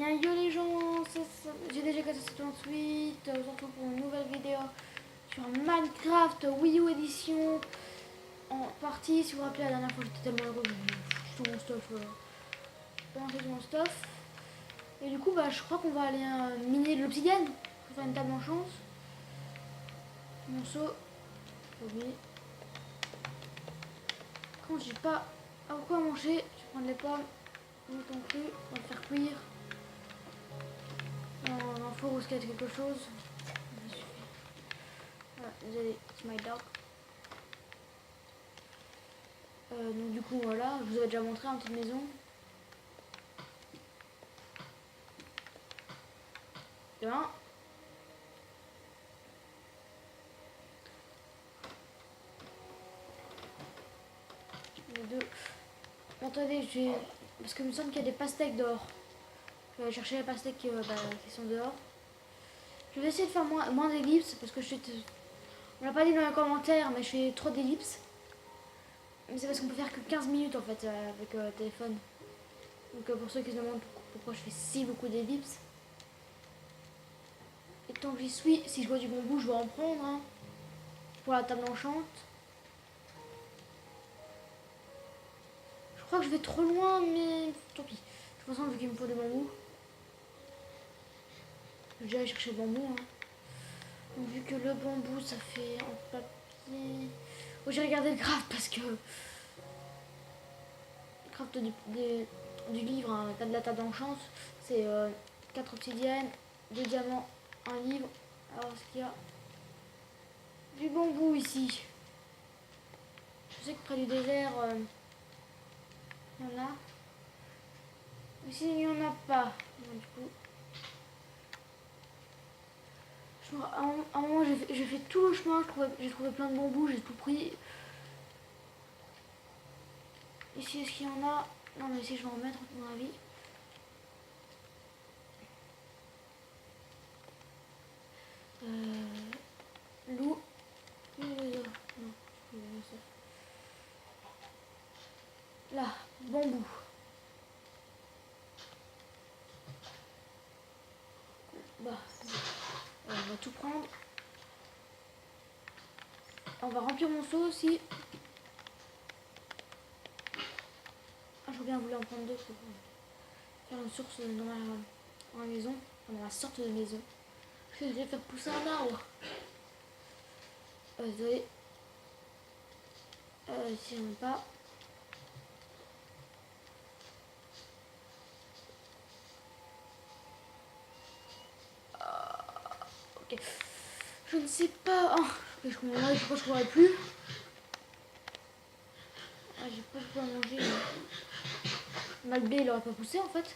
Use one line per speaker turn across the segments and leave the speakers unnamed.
bien, yo les gens, j'ai déjà 478, on se retrouve pour une nouvelle vidéo sur Minecraft Wii U Edition en partie. Si vous vous rappelez, la dernière fois j'étais tellement heureux, j'ai tout mon stuff, j'ai lancé tout mon stuff. Et du coup, bah, je crois qu'on va aller miner de l'obsidienne pour faire une table en chance. Mon seau, oui. Quand j'ai pas à quoi manger, je vais prendre les pommes, le mouton cru, on va le faire cuire. Dans un four où il y a quelque chose. Voilà, désolé, it's my dog. Donc du coup voilà, je vous avais déjà montré une petite maison. De un. De deux. Bon, attendez, parce que il me semble qu'il y a des pastèques dehors. Je vais aller chercher les pastèques qui sont dehors. Je vais essayer de faire moins d'ellipses parce que on l'a pas dit dans les commentaires, mais je fais trop d'ellipses. Mais c'est parce qu'on peut faire que 15 minutes en fait avec le téléphone. Donc pour ceux qui se demandent pourquoi je fais si beaucoup d'ellipses. Et tant que j'y suis, si je vois du bambou, je vais en prendre. Hein, pour la table enchante. Je crois que je vais trop loin, mais tant pis. De toute façon, vu qu'il me faut des bambous, je vais déjà aller chercher le bambou. Hein. Donc, vu que le bambou, ça fait en papier. Oh, j'ai regardé le craft parce que le craft du livre, hein, de la table d'enchant, c'est 4 obsidiennes, 2 diamants, un livre. Alors, est-ce qu'il y a du bambou ici? Je sais que près du désert, il y en a. Ici, il n'y en a pas. Donc, du coup, à un moment, j'ai fait tout le chemin, j'ai trouvé plein de bambous, j'ai tout pris. Ici, est-ce qu'il y en a? Non, mais ici, je vais en remettre, à mon avis. Loup. Non, là, bambou. Bah, on va tout prendre. On va remplir mon seau aussi. Ah, j'aurais bien voulu en prendre deux pour faire une source dans la maison, dans la sorte de maison. Je vais faire pousser un arbre. Désolé. Si on n'a pas. Ok. Je ne sais pas. Oh, je crois que je ne pourrais plus. Ah, j'ai pas de quoi manger. Malbé, il aurait pas poussé en fait.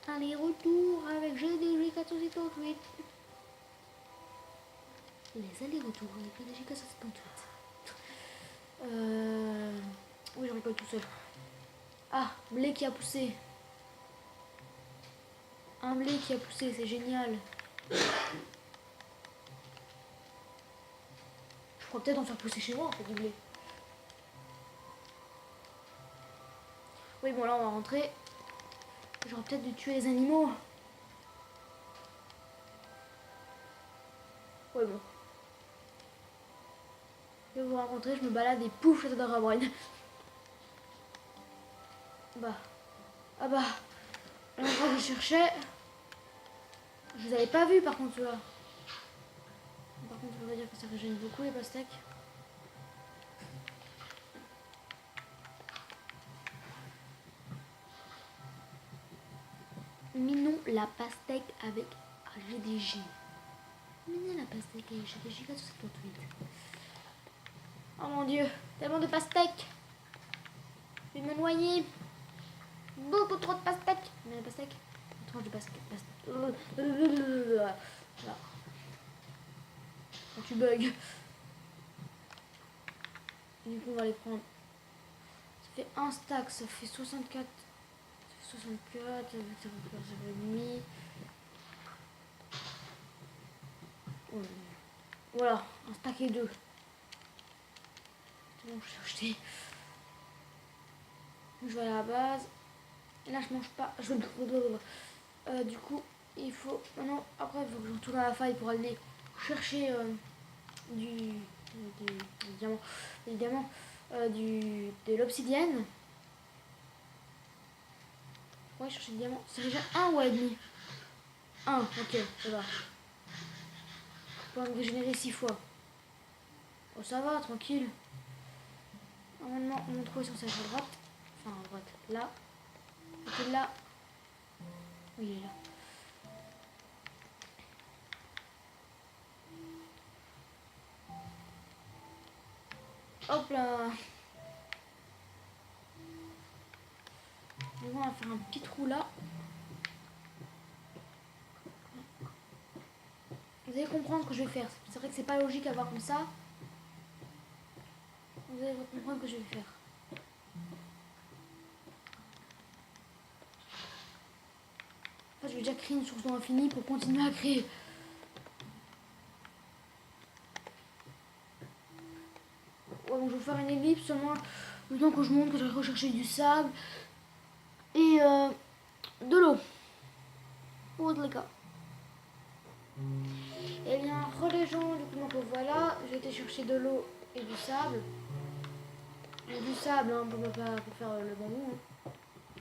Allez, retour avec GDG 468. Les allers-retours avec GDG 468. Oui, je récolte tout seul. Ah, blé qui a poussé. Un blé qui a poussé, c'est génial. Je crois peut-être en faire pousser chez moi en fait du blé. Oui, bon là on va rentrer. J'aurais peut-être dû tuer les animaux. Ouais bon. Je vais vous rencontrer, je me balade et pouf, je dans la braine. Bah. Ah bah. L'endroit que je cherchais. Je vous avais pas vu par contre là. Par contre, on va dire que ça régène beaucoup les pastèques. Minons la pastèque avec GDG. Minons la pastèque avec GDG 468. Oh mon dieu, tellement de pastèques. Je vais me noyer. Beaucoup trop de pastèques. Mais la pastèque. Une tranche de pastèque. Là. Quand tu bugs. Du coup, on va les prendre. Ça fait un stack, ça fait 64. Ça fait 64, ça fait demi. Voilà, un stack et deux. C'est bon, je l'ai acheté. Je vais à la base. Et là, je mange pas. Du coup, il faut. Maintenant, après, il faut que je retourne à la faille pour aller chercher du diamant. Évidemment, de l'obsidienne. Ouais, chercher du diamant. C'est déjà un ou demi. Un, ok, ça va. Je peux me régénérer 6 fois. Oh, ça va, tranquille. Normalement, mon trou est censé être à droite. Enfin, à droite. Là. Et là. Oui, il est là. Hop là. On va faire un petit trou là. Vous allez comprendre ce que je vais faire. C'est vrai que c'est pas logique à voir comme ça. Vous allez comprendre ce que je vais faire. En fait, je vais déjà créer une source d'eau infinie pour continuer à créer. Ouais, donc je vais faire une ellipse seulement le temps que je monte, que je vais rechercher du sable et de l'eau. Pour les cas. Et bien, les gens, du coup, donc voilà, j'ai été chercher de l'eau et du sable. Et du sable, hein, pour faire le bambou. Hein.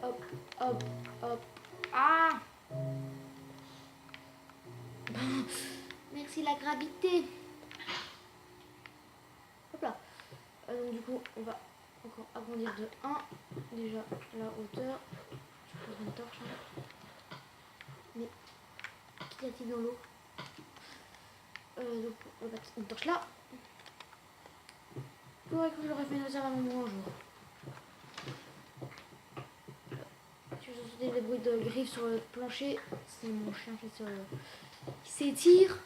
Hop, hop, hop. Ah! Merci la gravité. Hop là. Donc du coup, on va encore agrandir de 1. Déjà la hauteur. Je prends une torche. Hein. Mais qu'y a-t-il dans l'eau? Donc on va mettre une torche là. C'est vrai que je l'aurais fait une réserve à mon un jour. Si vous entendez des bruits de griffes sur le plancher, c'est mon chien qui s'étire.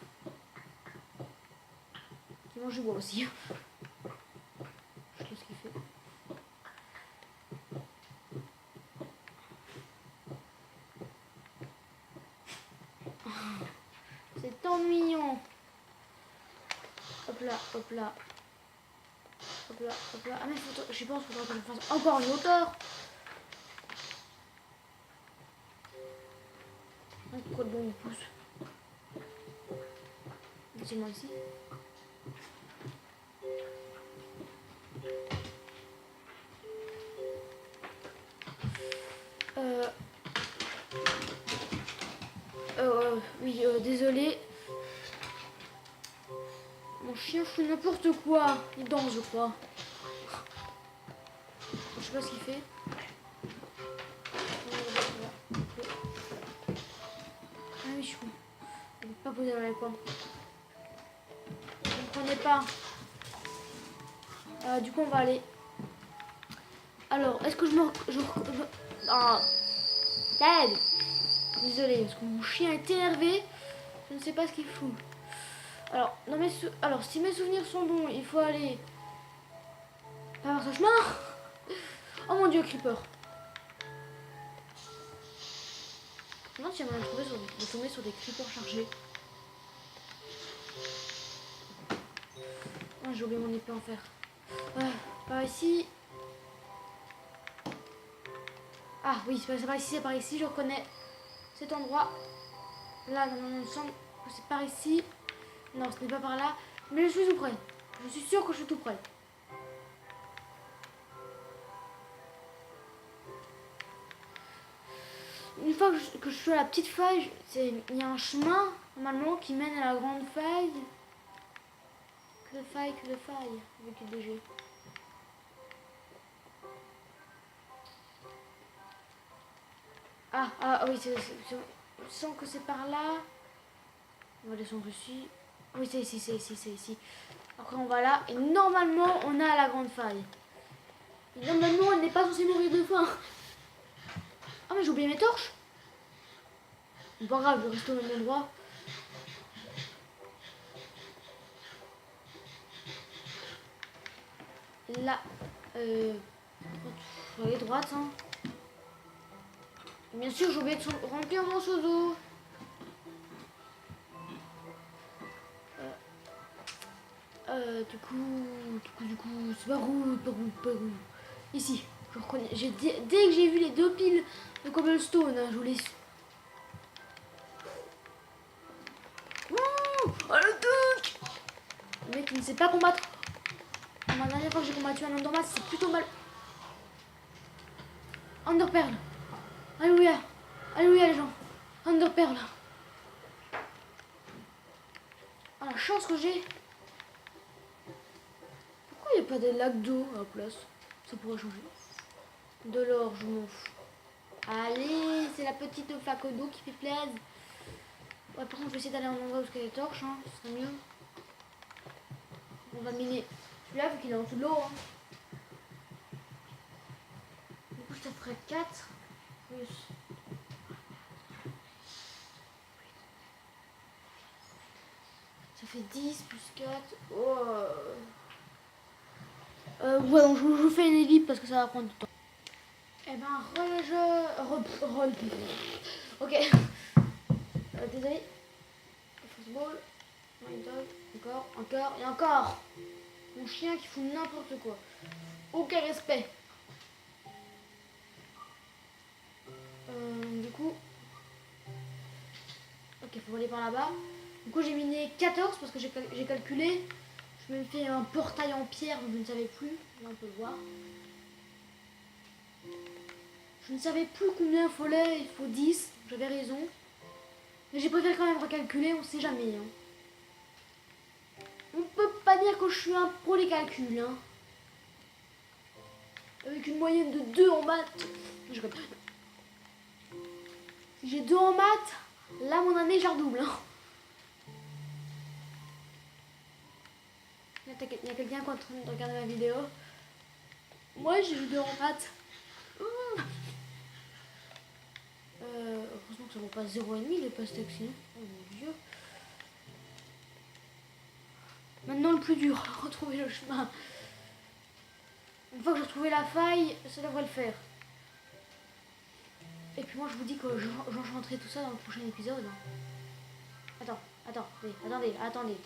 Qui mange du bois aussi. Je sais ce qu'il fait. C'est ennuyant. Hop là, hop là. Hop là, hop là. Ah mais je pense qu'il faudra que je fasse encore une hauteur. Pourquoi le bon il pousse? C'est moi ici. Oui, désolé. Mon chien fait n'importe quoi. Il danse, je crois. Je sais pas ce qu'il fait. Ah oui, je suis. Il n'est pas posé dans les coins. Vous ne comprenez pas. Du coup, on va aller. Alors, est-ce que ah, Ted. Désolé, parce que mon chien est énervé. Je ne sais pas ce qu'il fout. Alors, alors, si mes souvenirs sont bons, il faut aller par ce chemin. Oh mon dieu, creeper. Non, si j'aimerais tomber sur des creepers chargés. Oh, j'ai oublié mon épée en fer. Par ici. Ah oui, c'est par ici, c'est par ici, je reconnais cet endroit. Là, il me semble que c'est par ici. Non, ce n'est pas par là. Mais je suis tout près. Je suis sûre que je suis tout près. Une fois que je suis à la petite faille, il y a un chemin, normalement, qui mène à la grande faille. Que de faille, avec les DG. Ah oui, je sens que c'est par là. On va descendre ici. Oui, c'est ici, c'est ici, c'est ici. Après, on va là. Et normalement, on a la grande faille. Et normalement, on n'est pas censé mourir de faim. Ah, mais j'ai oublié mes torches. Pas grave, je reste au même endroit. Là, faut aller droite, hein. Bien sûr, j'ai oublié de remplir mon seau d'eau. Du coup, c'est par où? Ici. Je reconnais. Dès que j'ai vu les 2 piles de cobblestone, hein, je voulais. Oh, le truc. Le mec il ne sait pas combattre. La dernière fois que j'ai combattu un Enderman, c'est plutôt mal. Enderpearl. Alléluia. Alléluia les gens. Enderpearl. Ah la chance que j'ai. Pourquoi il n'y a pas des lacs d'eau à la place? Ça pourrait changer. De l'or, je m'en fous. Allez, c'est la petite flaque d'eau qui fait plaisir. Ouais, par contre, je vais essayer d'aller en endroit où il y a des torches, hein. Ce serait mieux. On va miner celui-là vu qu'il est en dessous de l'eau. Hein. Du coup, ça ferait 4 plus. Ça fait 10 plus 4. Oh. Ouais, donc je vous fais une ellipse parce que ça va prendre du temps. Eh ben, ok. Désolé. Football. Encore et encore. Mon chien qui fout n'importe quoi. Aucun respect. Du coup. Ok, faut aller par là-bas. Du coup, j'ai miné 14 parce que j'ai calculé. Je me fais un portail en pierre, je ne savais plus. Là, on peut le voir. Je ne savais plus combien il fallait. Il faut 10. J'avais raison. Mais j'ai préféré quand même recalculer, on sait jamais. Hein. On peut pas dire que je suis un pro des calculs. Hein. Avec une moyenne de 2 en maths. Si j'ai 2 en maths, là mon année je redouble. Hein. Il y a quelqu'un qui est en train de regarder ma vidéo. Moi j'ai eu 2 en maths. Heureusement que ça vaut pas 0,5 les pastèques sinon. Oh mon dieu. Maintenant le plus dur, retrouver le chemin. Une fois que j'ai retrouvé la faille, ça devrait le faire. Et puis moi je vous dis que j'enchanterai tout ça dans le prochain épisode. Attendez.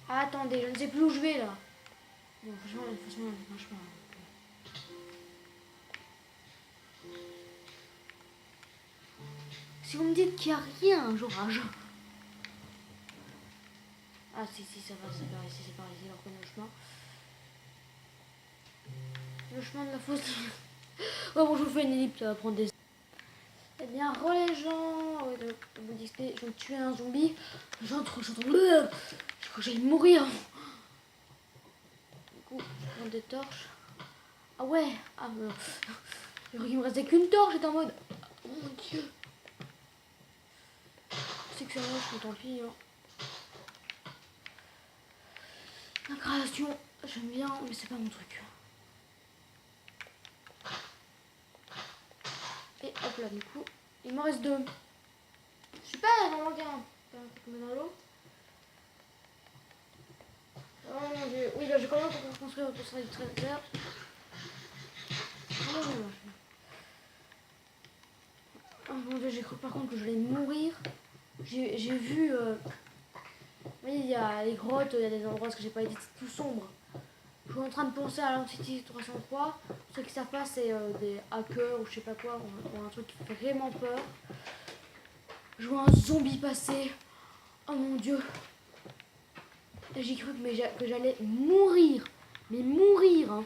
Attendez, je ne sais plus où je vais là. Bon, franchement. Si vous me dites qu'il n'y a rien, j'orage. Ah si, ça va, c'est par ici, là on connaît le chemin. Le chemin de la fosse. Ouais, bon, je vous fais une ellipse, ça va prendre des... Eh bien, les gens, vous dites que je vais tuer un zombie. J'entends, je crois que j'allais mourir. Du coup, je prends des torches. Ah ouais, il me restait qu'une torche, j'étais en mode... Oh mon dieu. C'est que c'est moche, mais tant pis. Hein. La création, j'aime bien, mais c'est pas mon truc. Et hop là, du coup, il m'en reste 2. Super, il m'en manque un. Dans l'eau. Oh mon dieu. Oui, là, j'ai quand même pour construire autour du trésor. Oh mon dieu, j'ai cru par contre que je vais mourir. J'ai vu... oui, il y a les grottes, il y a des endroits que j'ai pas été tout sombre. Je suis en train de penser à l'Entity 303. Ceux qui savent pas, c'est des hackers ou je sais pas quoi, ou un truc qui fait vraiment peur. Je vois un zombie passer. Oh mon dieu. Et j'ai cru que j'allais mourir. Mais mourir, hein.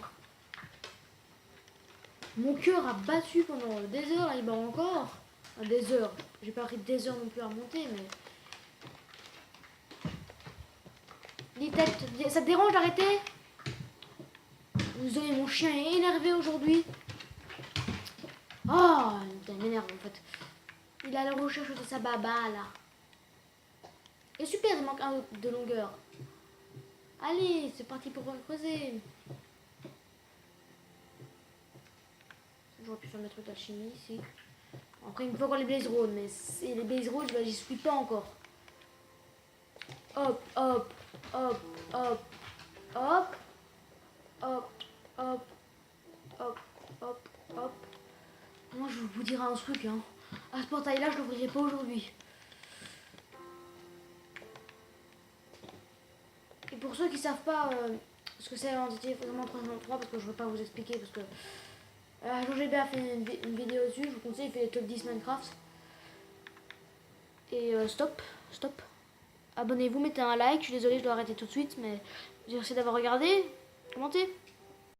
Mon cœur a battu pendant des heures, il bat encore. Enfin, des heures. J'ai pas pris des heures non plus à remonter, mais... Les têtes, ça te dérange d'arrêter? Désolé, mon chien est énervé aujourd'hui. Oh, il m'énerve en fait. Il est à la recherche de sa baba là. Et super, il manque un de longueur. Allez, c'est parti pour creuser. J'aurais pu faire mes trucs d'alchimie ici. Après, il me faut encore les blaze roads, mais les blaze roads, bah, j'y suis pas encore. Hop. Moi, je vais vous dire un truc, hein. À ce portail-là, je l'ouvrirai pas aujourd'hui. Et pour ceux qui savent pas Parce que c'est l'entité vraiment 3 parce que je ne veux pas vous expliquer. Parce que GGB a fait une vidéo dessus, je vous conseille, il fait les top 10 Minecraft. Et stop. Abonnez-vous, mettez un like. Je suis désolée, je dois arrêter tout de suite, mais merci d'avoir regardé. Commentez.